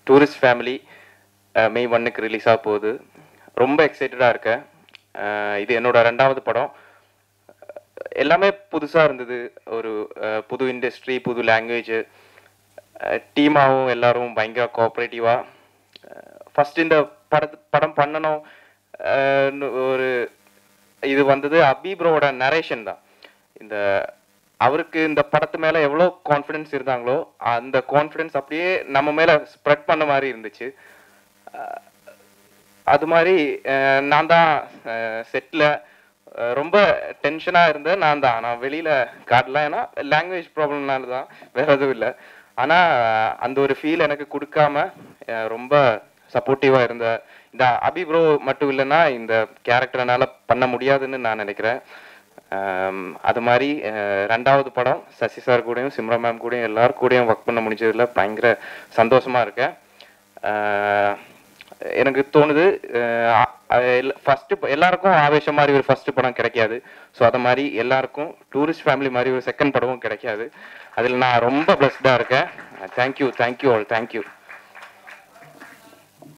Tourist family மே 1க்கு release ஆக போகுது. ரொம்ப எக்ஸைட்டடாக இருக்கேன். இது என்னோட 2வது படம். எல்லாமே புதுசாக இருந்தது. ஒரு புது இண்டஸ்ட்ரி, புது லாங்குவேஜ், டீமாகவும் எல்லாரும் பயங்கர கோஆப்ரேட்டிவாக. ஃபஸ்ட் இந்த படம் பண்ணணும் ஒரு இது வந்தது அபிப்ரோட நரேஷன் தான். அவருக்கு இந்த படத்து மேலே எவ்வளோ கான்ஃபிடென்ஸ் இருந்தாங்களோ அந்த கான்ஃபிடென்ஸ் அப்படியே நம்ம மேலே ஸ்ப்ரெட் பண்ண மாதிரி இருந்துச்சு. அது மாதிரி நான் தான் செட்டில் ரொம்ப டென்ஷனாக இருந்தேன். நான் வெளியில் காட்டலாம், ஏன்னா லாங்குவேஜ் ப்ராப்ளம்னால தான், வேற எதுவும் இல்லை. ஆனால் அந்த ஒரு ஃபீல் எனக்கு கொடுக்காம ரொம்ப சப்போர்ட்டிவாக இருந்த இந்த அபிப்ரோ மட்டும் இல்லைன்னா இந்த கேரக்டர்னால பண்ண முடியாதுன்னு நான் நினைக்கிறேன். அது மாதிரி 2வது படம் சசி சார் கூடயும் சிம்ரா மேம் கூடயும் எல்லாரும் கூடயும் ஒர்க் பண்ண முடிஞ்சதில் பயங்கர சந்தோஷமாக இருக்கேன். எனக்கு தோணுது ஃபஸ்ட்டு எல்லாருக்கும் ஆவேசம் மாதிரி ஒரு ஃபஸ்ட்டு படம் கிடைக்காது. ஸோ அதை மாதிரி எல்லாருக்கும் டூரிஸ்ட் ஃபேமிலி மாதிரி ஒரு செகண்ட் படமும் கிடைக்காது. அதில் நான் ரொம்ப பிளஸ்டாக இருக்கேன். Thank you all, thank you.